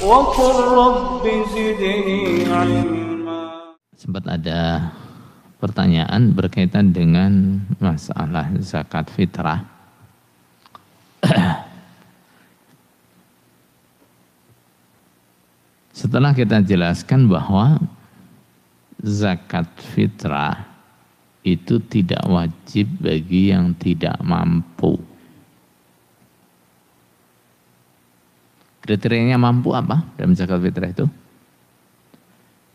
وقل رب زدني علما. Sempat ada pertanyaan berkaitan dengan masalah zakat fitrah. Setelah kita jelaskan bahwa zakat fitrah itu tidak wajib bagi yang tidak mampu. Kriterianya mampu apa dalam zakat fitrah itu?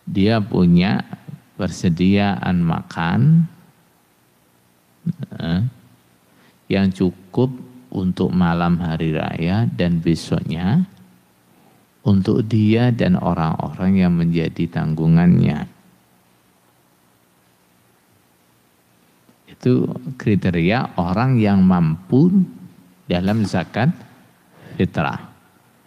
Dia punya persediaan makan yang cukup untuk malam hari raya dan besoknya, untuk dia dan orang-orang yang menjadi tanggungannya. Itu kriteria orang yang mampu dalam zakat fitrah.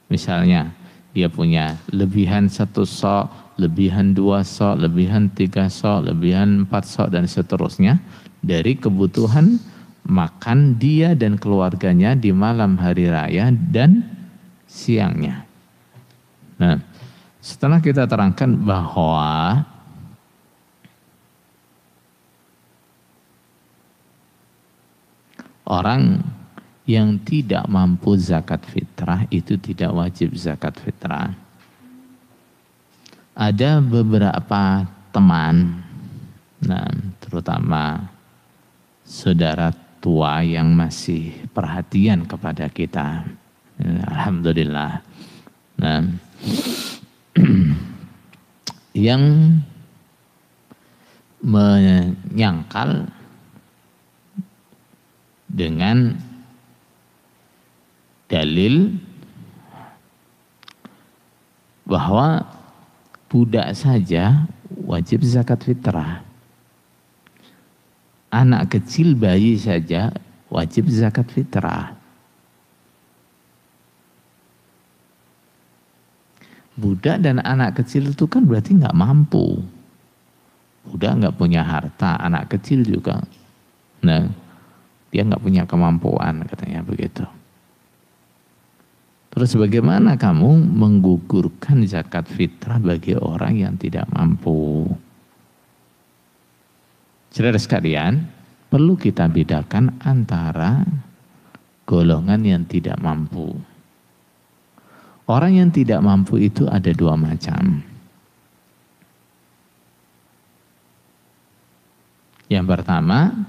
Misalnya dia punya lebihan 1 sok, lebihan 2 sok, lebihan 3 sok, lebihan 4 sok dan seterusnya dari kebutuhan makan dia dan keluarganya di malam hari raya dan siangnya. Nah, setelah kita terangkan bahwa orang yang tidak mampu zakat fitrah itu tidak wajib zakat fitrah. Ada beberapa teman, nah, terutama saudara tua yang masih perhatian kepada kita. Alhamdulillah. Nah, yang menyangkal dengan dalil bahwa budak saja wajib zakat fitrah. Anak kecil bayi saja wajib zakat fitrah. Budak dan anak kecil itu kan berarti nggak mampu. Budak nggak punya harta, anak kecil juga. Nah, dia nggak punya kemampuan, katanya begitu. Terus bagaimana kamu menggugurkan zakat fitrah bagi orang yang tidak mampu? Saudara sekalian, perlu kita bedakan antara golongan yang tidak mampu. Orang yang tidak mampu itu ada 2 macam. Yang pertama,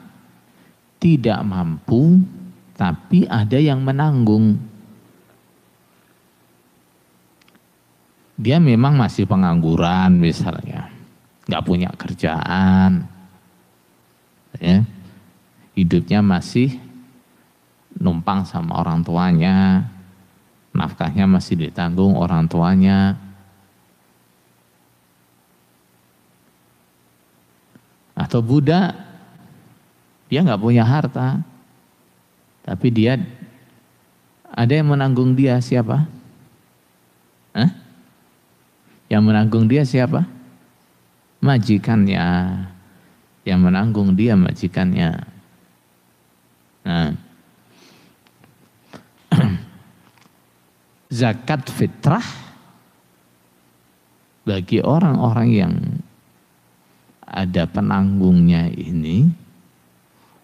tidak mampu tapi ada yang menanggung. Dia memang masih pengangguran misalnya, nggak punya kerjaan, ya, hidupnya masih numpang sama orang tuanya, nafkahnya masih ditanggung orang tuanya. Atau budak, dia nggak punya harta, tapi dia ada yang menanggung dia. Siapa? Yang menanggung dia siapa? Majikannya. Yang menanggung dia majikannya. Nah, zakat fitrah bagi orang-orang yang ada penanggungnya ini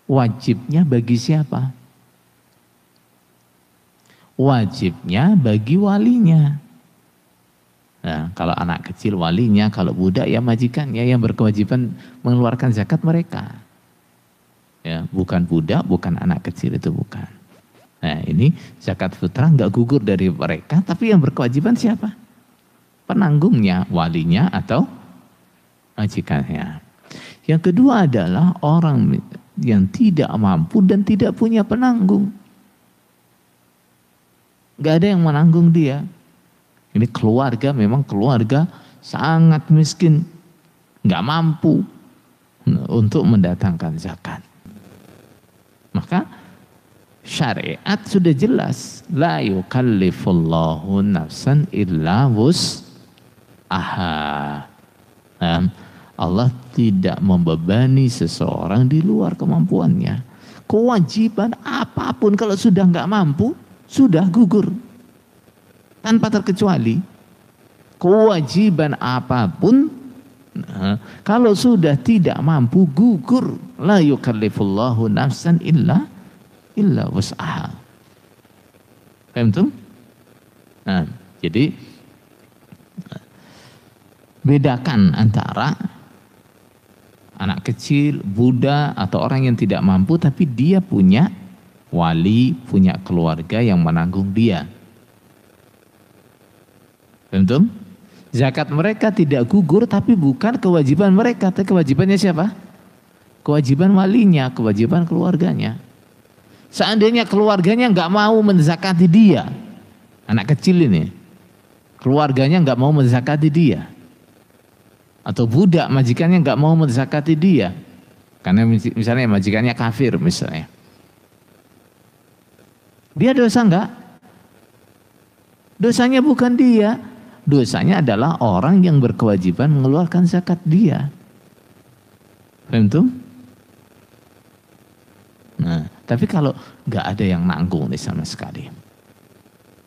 wajibnya bagi siapa? Wajibnya bagi walinya. Nah, kalau anak kecil walinya, kalau budak ya majikannya yang berkewajiban mengeluarkan zakat mereka. Ya, bukan budak, bukan anak kecil, itu bukan. Nah, ini zakat fitrah nggak gugur dari mereka, tapi yang berkewajiban siapa? Penanggungnya, walinya atau majikannya. Yang kedua adalah orang yang tidak mampu dan tidak punya penanggung. Nggak ada yang menanggung dia. Ini keluarga, memang keluarga sangat miskin, nggak mampu untuk mendatangkan zakat. Maka syariat sudah jelas, la yukallifullahu nafsan illa wus'aha. Allah tidak membebani seseorang di luar kemampuannya. Kewajiban apapun kalau sudah nggak mampu, sudah gugur. Tanpa terkecuali. kewajiban apapun, kalau sudah tidak mampu, gugur. La yukallifullahu nafsan illa wus'aha. Paham tuh? Nah, jadi bedakan antara anak kecil, budak, atau orang yang tidak mampu tapi dia punya wali, punya keluarga yang menanggung dia. Tentu, zakat mereka tidak gugur tapi bukan kewajiban mereka, tapi kewajibannya siapa? Kewajiban walinya, kewajiban keluarganya. Seandainya keluarganya nggak mau menzakati dia, anak kecil ini, keluarganya nggak mau menzakati dia, atau budak majikannya nggak mau menzakati dia, karena misalnya majikannya kafir misalnya, dia dosa nggak? Dosanya bukan dia, dosanya adalah orang yang berkewajiban mengeluarkan zakat dia. Paham tuh? Nah, tapi kalau nggak ada yang nanggung nih sama sekali,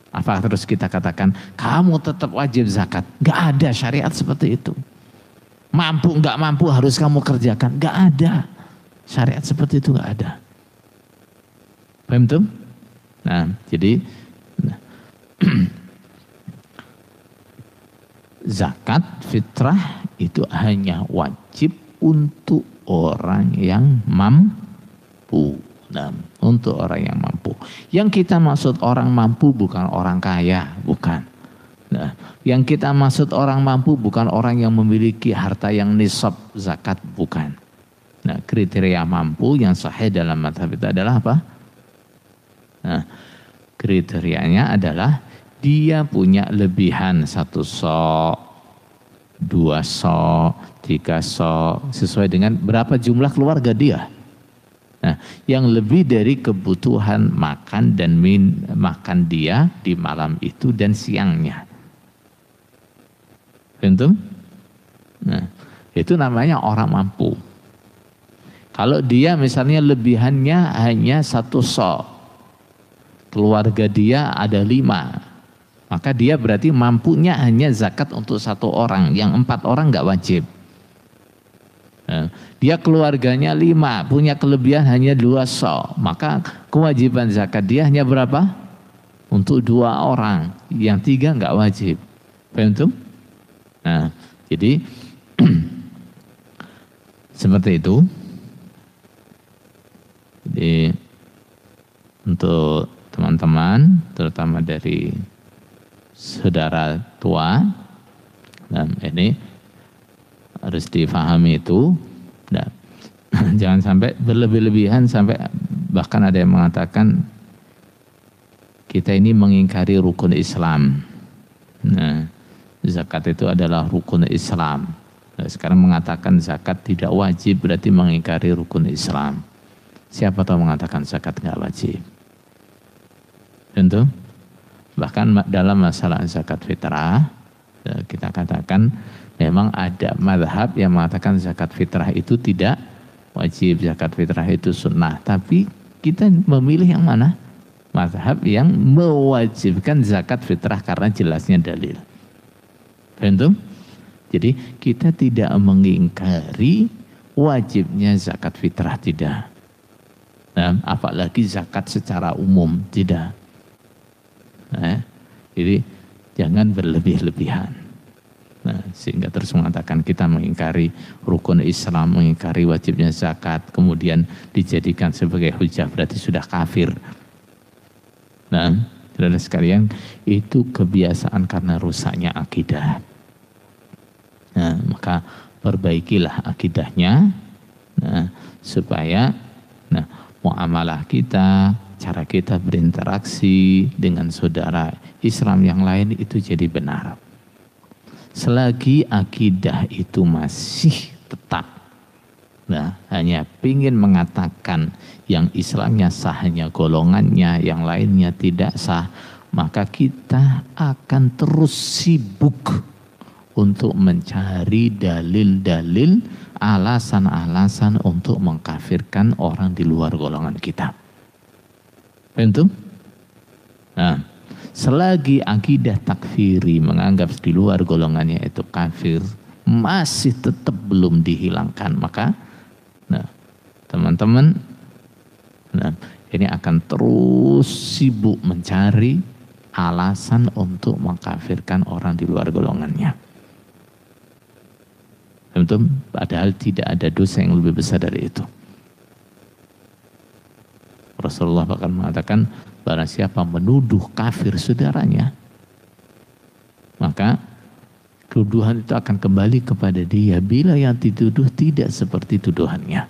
apa terus kita katakan kamu tetap wajib zakat? Nggak ada syariat seperti itu. Mampu nggak mampu harus kamu kerjakan, nggak ada syariat seperti itu, nggak ada. Paham tuh? Nah, jadi zakat fitrah itu hanya wajib untuk orang yang mampu. Nah, untuk orang yang mampu. Yang kita maksud orang mampu bukan orang kaya, bukan. Nah, yang kita maksud orang mampu bukan orang yang memiliki harta yang nisab zakat, bukan. Nah, kriteria mampu yang sahih dalam mazhab itu adalah apa? Nah, kriterianya adalah dia punya lebihan 1 sok, 2 sok, 3 sok, sesuai dengan berapa jumlah keluarga dia. Nah, yang lebih dari kebutuhan makan dan makan dia di malam itu dan siangnya. Tentu? Nah, itu namanya orang mampu. Kalau dia misalnya lebihannya hanya 1 sok, keluarga dia ada 5, maka dia berarti mampunya hanya zakat untuk 1 orang, yang 4 orang nggak wajib. Nah, dia keluarganya 5, punya kelebihan hanya 2 sok, maka kewajiban zakat dia hanya berapa? Untuk 2 orang, yang 3 nggak wajib. Paham tuh? Nah, jadi seperti itu. Jadi untuk teman-teman, terutama dari saudara tua, dan ini harus difahami itu. Nah, jangan sampai berlebih-lebihan sampai bahkan ada yang mengatakan kita ini mengingkari rukun Islam. Nah, zakat itu adalah rukun Islam. Nah, sekarang mengatakan zakat tidak wajib berarti mengingkari rukun Islam. Siapa tahu mengatakan zakat nggak wajib? Tentu. Bahkan dalam masalah zakat fitrah kita katakan memang ada mazhab yang mengatakan zakat fitrah itu tidak wajib, zakat fitrah itu sunnah. Tapi kita memilih yang mana? Mazhab yang mewajibkan zakat fitrah karena jelasnya dalil. Tentu. Jadi kita tidak mengingkari wajibnya zakat fitrah, tidak. Nah, apalagi zakat secara umum, tidak. Nah, jadi jangan berlebih-lebihan. Nah, sehingga terus mengatakan kita mengingkari rukun Islam, mengingkari wajibnya zakat, kemudian dijadikan sebagai hujah berarti sudah kafir. Nah, saudara sekalian, itu kebiasaan karena rusaknya akidah. Nah, maka perbaikilah akidahnya, nah, supaya muamalah kita, cara kita berinteraksi dengan saudara Islam yang lain itu jadi benar. Selagi akidah itu masih tetap, nah, hanya ingin mengatakan yang Islamnya sah hanya golongannya, yang lainnya tidak sah, maka kita akan terus sibuk untuk mencari dalil-dalil, alasan-alasan untuk mengkafirkan orang di luar golongan kita. Tentu? Nah, selagi akidah takfiri menganggap di luar golongannya itu kafir masih tetap belum dihilangkan, maka teman-teman ini akan terus sibuk mencari alasan untuk mengkafirkan orang di luar golongannya. Tentu padahal tidak ada dosa yang lebih besar dari itu. Rasulullah bahkan mengatakan, barang siapa menuduh kafir saudaranya, maka tuduhan itu akan kembali kepada dia bila yang dituduh tidak seperti tuduhannya.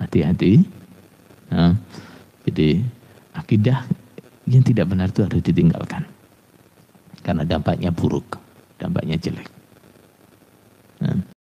Hati-hati. Jadi akidah yang tidak benar itu harus ditinggalkan. Karena dampaknya buruk, dampaknya jelek.